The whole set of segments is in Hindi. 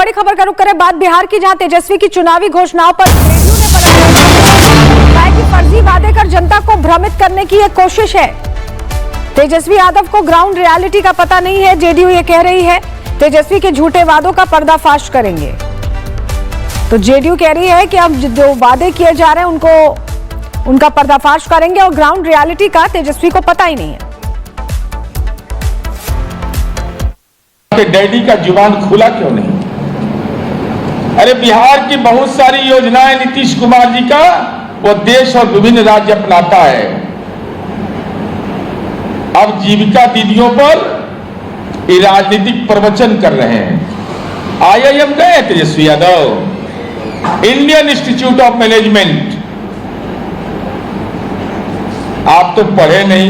बड़ी खबर का रुख करें बात बिहार की, जहां तेजस्वी की चुनावी घोषणाओं पर जेडीयू ने बताया कि फर्जी वादे कर जनता को भ्रमित करने की यह कोशिश है। तेजस्वी यादव को ग्राउंड रियलिटी का पता नहीं है, जेडीयू ये कह रही है। तेजस्वी के झूठे वादों का पर्दाफाश करेंगे। तो जेडीयू कह रही है कि अब जो वादे किए जा रहे हैं उनका पर्दाफाश करेंगे और ग्राउंड रियलिटी का तेजस्वी को पता ही नहीं है। डैडी का जुबान खुला क्यों नहीं? अरे बिहार की बहुत सारी योजनाएं नीतीश कुमार जी का वो देश और विभिन्न राज्य अपनाता है। अब जीविका दीदियों पर ये राजनीतिक प्रवचन कर रहे हैं। आईआईएम गए Tejashwi Yadav, Indian Institute of Management. आप तो पढ़े नहीं,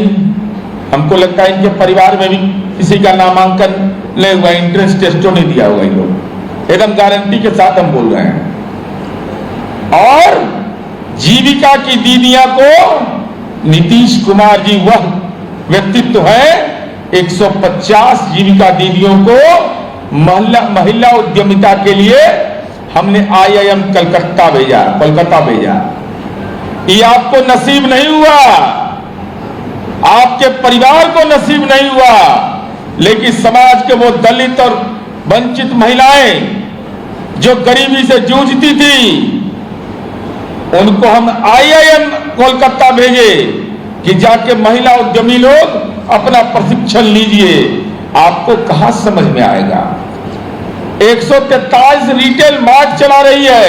हमको लगता है इनके परिवार में भी किसी का नामांकन नहीं हुआ, एंट्रेंस टेस्टों नहीं दिया हुआ। इन लोग एकदम गारंटी के साथ हम बोल रहे हैं। और जीविका की दीदियां को नीतीश कुमार जी वह व्यक्तित्व है, 150 जीविका दीदियों को महिला उद्यमिता के लिए हमने आईआईएम कोलकाता भेजा। ये आपको नसीब नहीं हुआ, आपके परिवार को नसीब नहीं हुआ, लेकिन समाज के वो दलित और वंचित महिलाएं जो गरीबी से जूझती थी, उनको हम आईआईएम कोलकाता भेजे कि जाके महिला उद्यमी लोग अपना प्रशिक्षण लीजिए। आपको कहां समझ में आएगा? 143 रिटेल मार्ट चला रही है,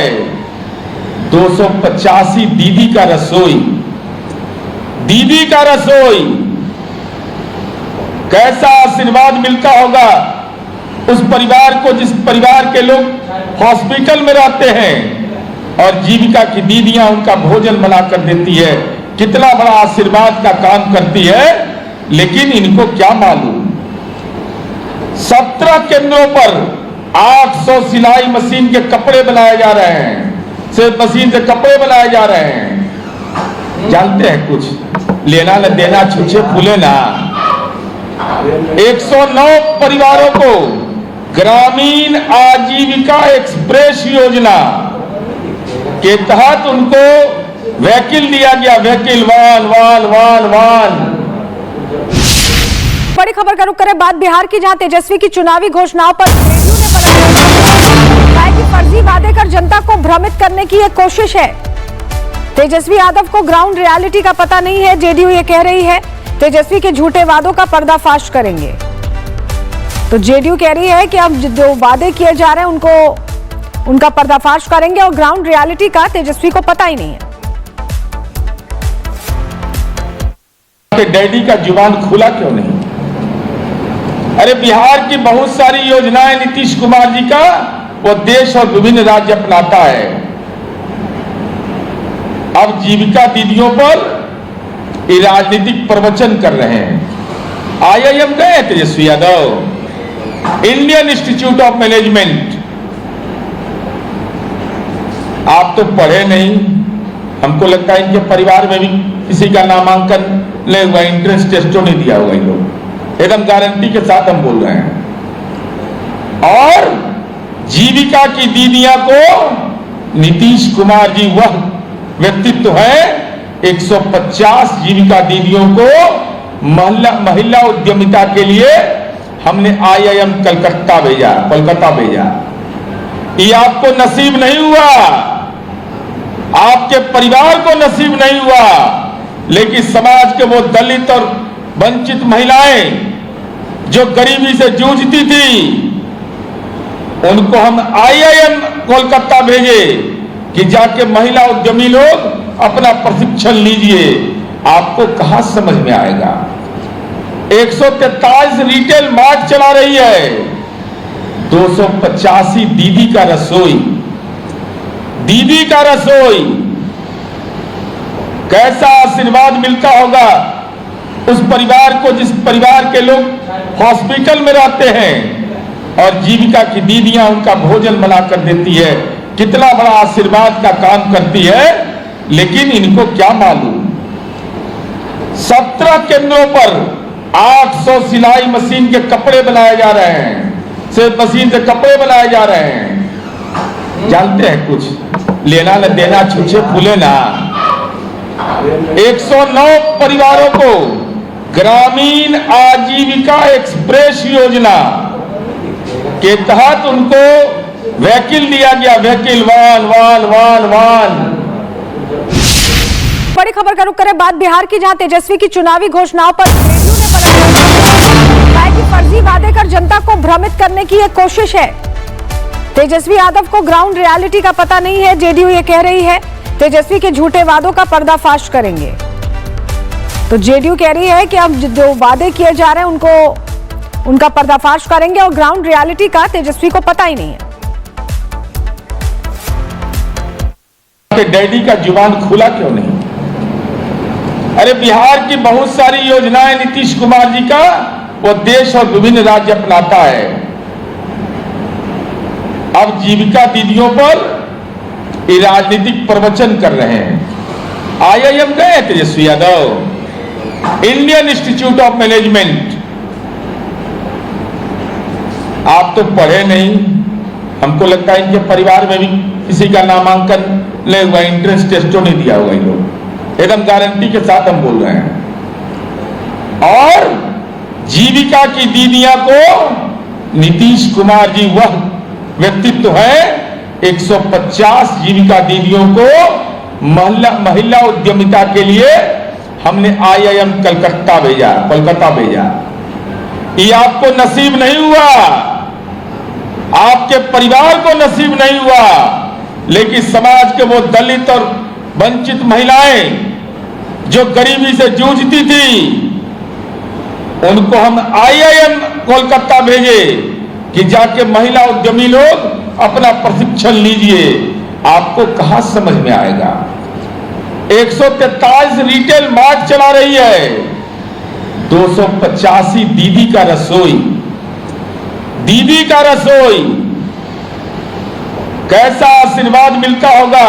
285 दीदी का रसोई। कैसा आशीर्वाद मिलता होगा उस परिवार को जिस परिवार के लोग हॉस्पिटल में रहते हैं और जीविका की दीदियां उनका भोजन बनाकर देती है। कितना बड़ा आशीर्वाद का काम करती है। लेकिन इनको क्या मालूम, 17 केंद्रों पर 800 सिलाई मशीन के कपड़े बनाए जा रहे हैं, सिर्फ मशीन से कपड़े बनाए जा रहे हैं। जानते हैं कुछ लेना न देना, छुछे फूले ना। 109 परिवारों को ग्रामीण आजीविका एक्सप्रेस योजना के तहत उनको व्हीकल दिया गया, व्हीकल वान। बड़ी खबर का रुख करें बात बिहार की, जहां तेजस्वी की चुनावी घोषणाओं पर जेडीयू ने बताया कि फर्जी वादे कर जनता को भ्रमित करने की यह कोशिश है। तेजस्वी यादव को ग्राउंड रियलिटी का पता नहीं है, जेडीयू ये कह रही है। तेजस्वी के झूठे वादों का पर्दाफाश करेंगे। तो जेडीयू कह रही है कि अब जो वादे किए जा रहे हैं उनका पर्दाफाश करेंगे और ग्राउंड रियलिटी का तेजस्वी को पता ही नहीं है। डैडी का जुबान खुला क्यों नहीं? अरे बिहार की बहुत सारी योजनाएं नीतीश कुमार जी का वो देश और विभिन्न राज्य अपनाता है। अब जीविका दीदियों पर ये राजनीतिक प्रवचन कर रहे हैं। आईआईएम गए Tejashwi Yadav, Indian Institute of Management. आप तो पढ़े नहीं, हमको लगता है इनके परिवार में भी किसी का नामांकन नहीं हुआ, एंट्रेंस टेस्टों नहीं दिया हुआ। इन लोग एकदम गारंटी के साथ हम बोल रहे हैं। और जीविका की दीदियां को नीतीश कुमार जी वह व्यक्तित्व है, 150 जीविका दीदियों को महिला उद्यमिता के लिए हमने आईआईएम कोलकाता भेजा। ये आपको नसीब नहीं हुआ, आपके परिवार को नसीब नहीं हुआ, लेकिन समाज के वो दलित और वंचित महिलाएं जो गरीबी से जूझती थी, उनको हम आईआईएम कोलकाता भेजे कि जाके महिला उद्यमी लोग अपना प्रशिक्षण लीजिए। आपको कहां समझ में आएगा? 143 रिटेल मार्ट चला रही है, 285 दीदी का रसोई। कैसा आशीर्वाद मिलता होगा उस परिवार को जिस परिवार के लोग हॉस्पिटल में रहते हैं और जीविका की दीदियां उनका भोजन बनाकर देती है। कितना बड़ा आशीर्वाद का काम करती है। लेकिन इनको क्या मालूम, 17 केंद्रों पर 800 सिलाई मशीन के कपड़े बनाए जा रहे हैं, सिर्फ मशीन से कपड़े बनाए जा रहे हैं। जानते हैं कुछ लेना न देना छुछे फूले ना। 109 परिवारों को ग्रामीण आजीविका एक्सप्रेस योजना के तहत उनको व्हीकल दिया गया, व्हीकल वान। बड़ी खबर का रुख करें बात बिहार की, जहां तेजस्वी की चुनावी घोषणाओं पर जेडीयू ने बताया कि फर्जी वादे कर जनता को भ्रमित करने की यह कोशिश है। तेजस्वी यादव को ग्राउंड रियलिटी का पता नहीं है, जेडीयू ये कह रही है। तेजस्वी के झूठे वादों का पर्दाफाश करेंगे। तो जेडीयू कह रही है कि अब जो वादे किए जा रहे हैं उनका पर्दाफाश करेंगे और ग्राउंड रियलिटी का तेजस्वी को पता ही नहीं है। डैडी का जुबान खुला क्यों नहीं? अरे बिहार की बहुत सारी योजनाएं नीतीश कुमार जी का वो देश और विभिन्न राज्य अपनाता है। अब जीविका दीदियों पर ये राजनीतिक प्रवचन कर रहे हैं। आईआईएम गए Tejashwi Yadav, Indian Institute of Management. आप तो पढ़े नहीं, हमको लगता है इनके परिवार में भी किसी का नामांकन नहीं हुआ, एंट्रेंस टेस्टों नहीं दिया होगा। इन लोग एकदम गारंटी के साथ हम बोल रहे हैं। और जीविका की दीदियां को नीतीश कुमार जी वह व्यक्तित्व है, 150 जीविका दीदियों को महिला उद्यमिता के लिए हमने आईआईएम कोलकाता भेजा। ये आपको नसीब नहीं हुआ, आपके परिवार को नसीब नहीं हुआ, लेकिन समाज के वो दलित और वंचित महिलाएं जो गरीबी से जूझती थी, उनको हम आईआईएम कोलकाता भेजे कि जाके महिला उद्यमी लोग अपना प्रशिक्षण लीजिए। आपको कहां समझ में आएगा? 143 रिटेल मार्ट चला रही है, 285 दीदी का रसोई। कैसा आशीर्वाद मिलता होगा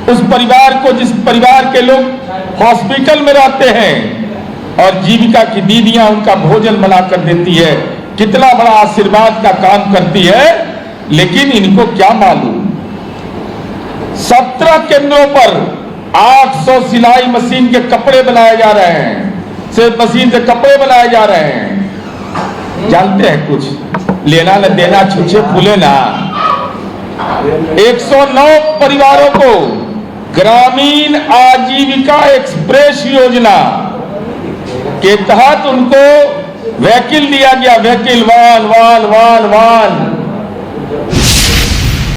उस परिवार को जिस परिवार के लोग हॉस्पिटल में रहते हैं और जीविका की दीदियां उनका भोजन बनाकर देती है। कितना बड़ा आशीर्वाद का काम करती है। लेकिन इनको क्या मालूम, 17 केंद्रों पर 800 सिलाई मशीन के कपड़े बनाए जा रहे हैं, सिर्फ मशीन से कपड़े बनाए जा रहे हैं। जानते हैं कुछ लेना न देना छुछे फूले ना। 109 परिवारों को ग्रामीण आजीविका एक्सप्रेस योजना के तहत उनको व्हीकल दिया गया, व्हीकल वान।